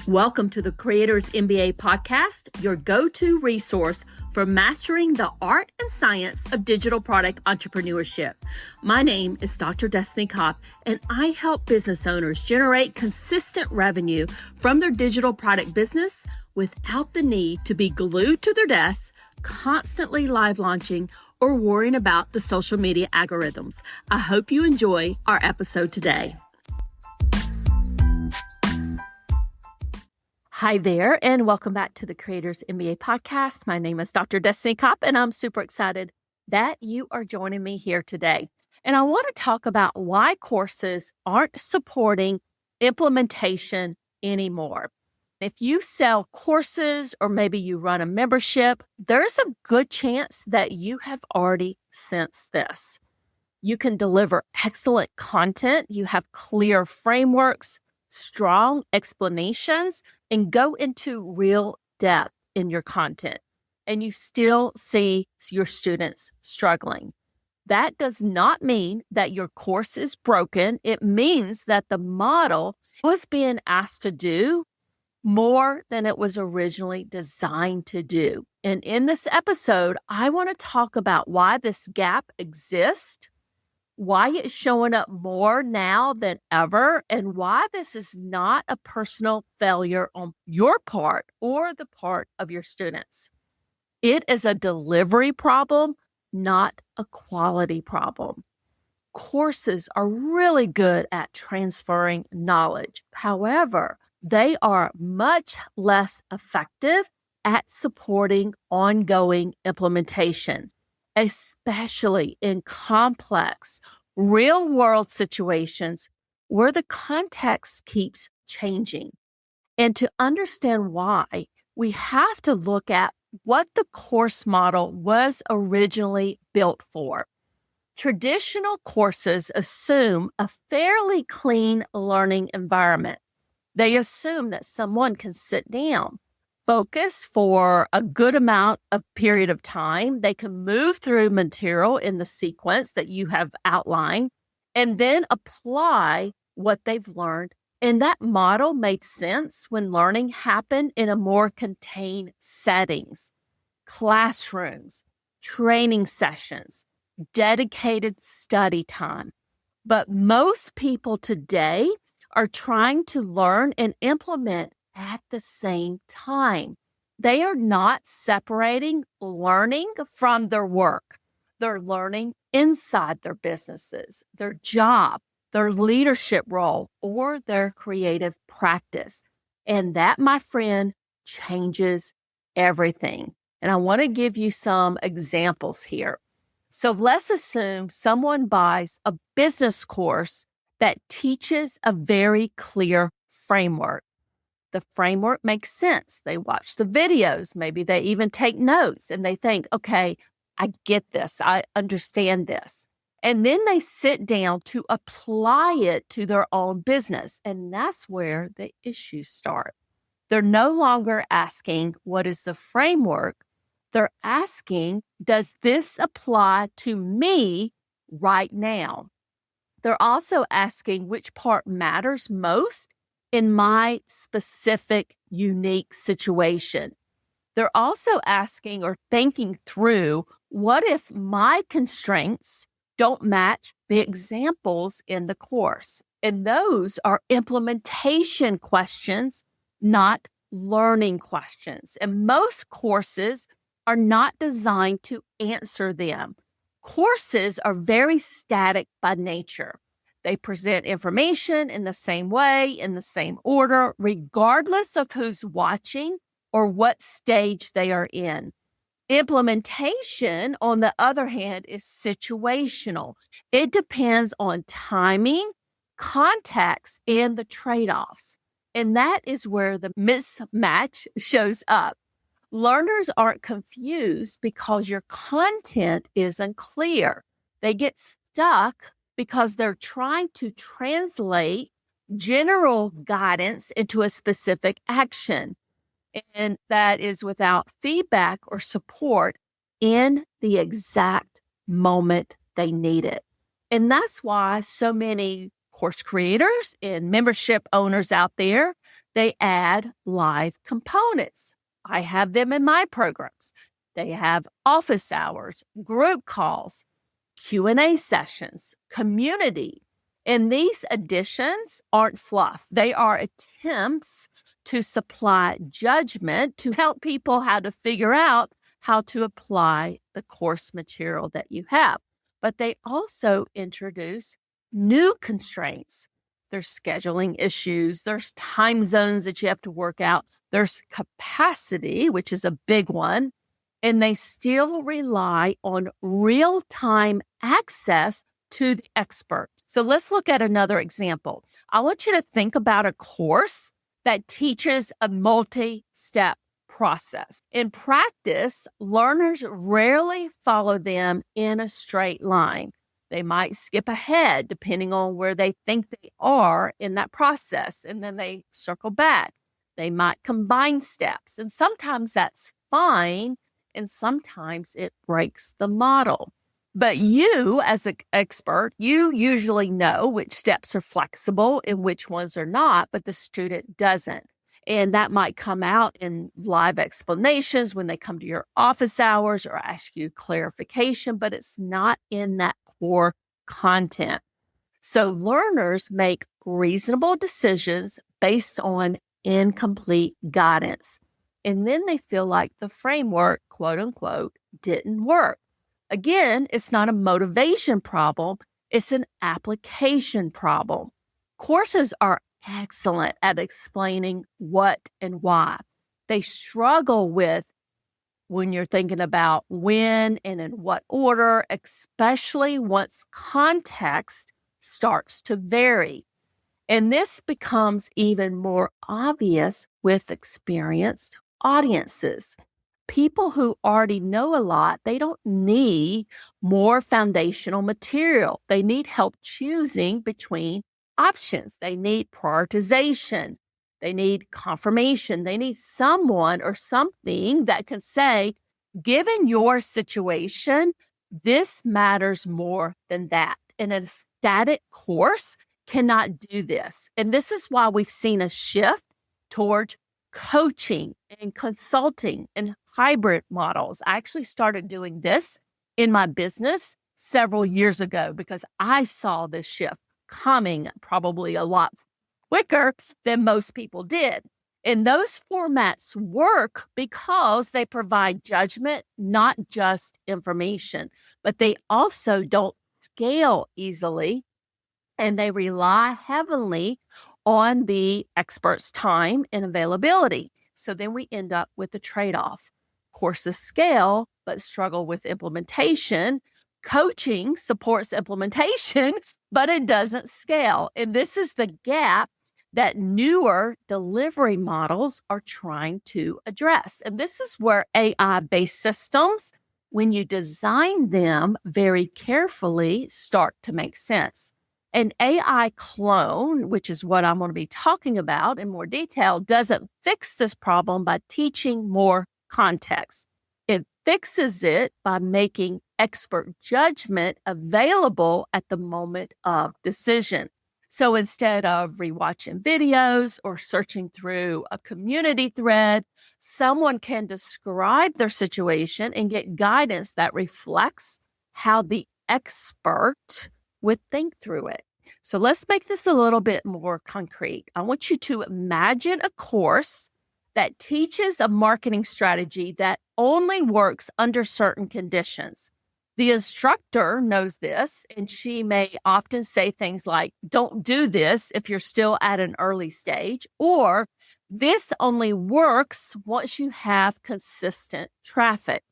Welcome to the Creators MBA podcast, your go-to resource for mastering the art and science of digital product entrepreneurship. My name is Dr. Destiny Kopp, and I help business owners generate consistent revenue from their digital product business without the need to be glued to their desks, constantly live launching, or worrying about the social media algorithms. I hope you enjoy our episode today. Hi there, and welcome back to the Creators MBA podcast. My name is Dr. Destiny Kopp, and I'm super excited that you are joining me here today. And I want to talk about why courses aren't supporting implementation anymore. If you sell courses or maybe you run a membership, there's a good chance that you have already sensed this. You can deliver excellent content, you have clear frameworks, strong explanations, and go into real depth in your content, and you still see your students struggling. That does not mean that your course is broken. It means that the model was being asked to do more than it was originally designed to do. And in this episode, I want to talk about why this gap exists, why it's showing up more now than ever, and why this is not a personal failure on your part or the part of your students. It is a delivery problem, not a quality problem. Courses are really good at transferring knowledge. However, they are much less effective at supporting ongoing implementation, especially in complex, real-world situations where the context keeps changing. And to understand why, we have to look at what the course model was originally built for. Traditional courses assume a fairly clean learning environment. They assume that someone can sit down, focus for a good amount of period of time. They can move through material in the sequence that you have outlined and then apply what they've learned. And that model made sense when learning happened in a more contained settings, classrooms, training sessions, dedicated study time. But most people today are trying to learn and implement at the same time. They are not separating learning from their work. They're learning inside their businesses, their job, their leadership role, or their creative practice. And that, my friend, changes everything. And I want to give you some examples here. So let's assume someone buys a business course that teaches a very clear framework. The framework makes sense. They watch the videos. Maybe they even take notes and they think, okay, I get this. I understand this. And then they sit down to apply it to their own business. And that's where the issues start. They're no longer asking, what is the framework? They're asking, does this apply to me right now? They're also asking which part matters most in my specific, unique situation. They're also asking or thinking through, what if my constraints don't match the examples in the course? And those are implementation questions, not learning questions. And most courses are not designed to answer them. Courses are very static by nature. They present information in the same way, in the same order, regardless of who's watching or what stage they are in. Implementation, on the other hand, is situational. It depends on timing, context, and the trade-offs. And that is where the mismatch shows up. Learners aren't confused because your content isn't clear. They get stuck because they're trying to translate general guidance into a specific action. And that is without feedback or support in the exact moment they need it. And that's why so many course creators and membership owners out there, they add live components. I have them in my programs. They have office hours, group calls, Q&A sessions, community. And these additions aren't fluff. They are attempts to supply judgment to help people how to figure out how to apply the course material that you have. But they also introduce new constraints. There's scheduling issues. There's time zones that you have to work out. There's capacity, which is a big one. And they still rely on real-time access to the expert. So let's look at another example. I want you to think about a course that teaches a multi-step process. In practice, learners rarely follow them in a straight line. They might skip ahead depending on where they think they are in that process, and then they circle back. They might combine steps, and sometimes that's fine, and sometimes it breaks the model. But you, as an expert, you usually know which steps are flexible and which ones are not, but the student doesn't. And that might come out in live explanations when they come to your office hours or ask you clarification, but it's not in that core content. So learners make reasonable decisions based on incomplete guidance. And then they feel like the framework, quote unquote, didn't work. Again, it's not a motivation problem, it's an application problem. Courses are excellent at explaining what and why. They struggle with when you're thinking about when and in what order, especially once context starts to vary. And this becomes even more obvious with experienced audiences. People who already know a lot, they don't need more foundational material. They need help choosing between options. They need prioritization. They need confirmation. They need someone or something that can say, given your situation, this matters more than that. And a static course cannot do this. And this is why we've seen a shift towards coaching and consulting and hybrid models. I actually started doing this in my business several years ago because I saw this shift coming probably a lot quicker than most people did. And those formats work because they provide judgment, not just information, but they also don't scale easily. And they rely heavily on the expert's time and availability. So then we end up with a trade-off. Courses scale, but struggle with implementation. Coaching supports implementation, but it doesn't scale. And this is the gap that newer delivery models are trying to address. And this is where AI-based systems, when you design them very carefully, start to make sense. An AI clone, which is what I'm going to be talking about in more detail, doesn't fix this problem by teaching more context. It fixes it by making expert judgment available at the moment of decision. So instead of rewatching videos or searching through a community thread, someone can describe their situation and get guidance that reflects how the expert would think through it. So let's make this a little bit more concrete. I want you to imagine a course that teaches a marketing strategy that only works under certain conditions. The instructor knows this, and she may often say things like, don't do this if you're still at an early stage, or this only works once you have consistent traffic.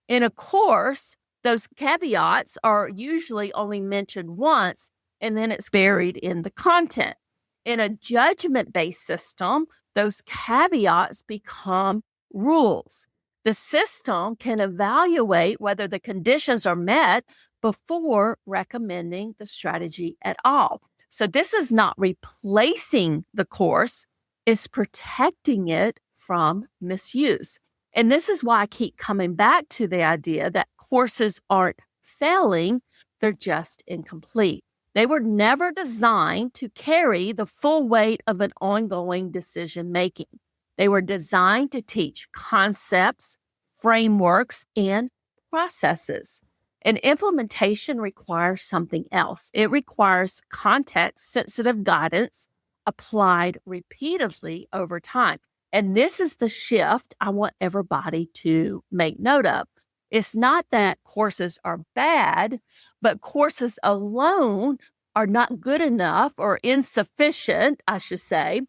In a course, those caveats are usually only mentioned once, and then it's buried in the content. In a judgment-based system, those caveats become rules. The system can evaluate whether the conditions are met before recommending the strategy at all. So this is not replacing the course, it's protecting it from misuse. And this is why I keep coming back to the idea that courses aren't failing, they're just incomplete. They were never designed to carry the full weight of an ongoing decision making. They were designed to teach concepts, frameworks, and processes. And implementation requires something else. It requires context sensitive guidance applied repeatedly over time. And this is the shift I want everybody to make note of. It's not that courses are bad, but courses alone are not good enough or insufficient, I should say,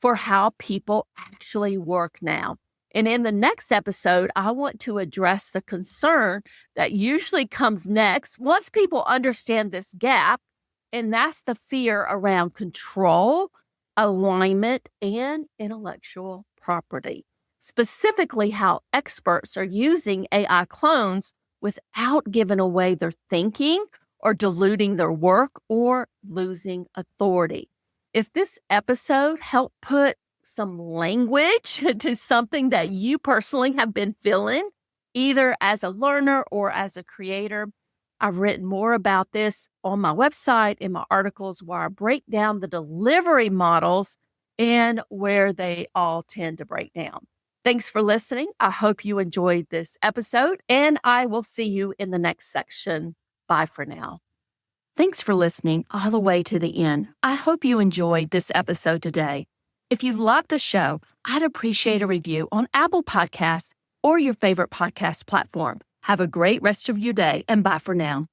for how people actually work now. And in the next episode, I want to address the concern that usually comes next once people understand this gap, and that's the fear around control, alignment, and intellectual property. Specifically, how experts are using AI clones without giving away their thinking or diluting their work or losing authority. If this episode helped put some language to something that you personally have been feeling, either as a learner or as a creator, I've written more about this on my website in my articles where I break down the delivery models and where they all tend to break down. Thanks for listening. I hope you enjoyed this episode, and I will see you in the next section. Bye for now. Thanks for listening all the way to the end. I hope you enjoyed this episode today. If you love the show, I'd appreciate a review on Apple Podcasts or your favorite podcast platform. Have a great rest of your day, and bye for now.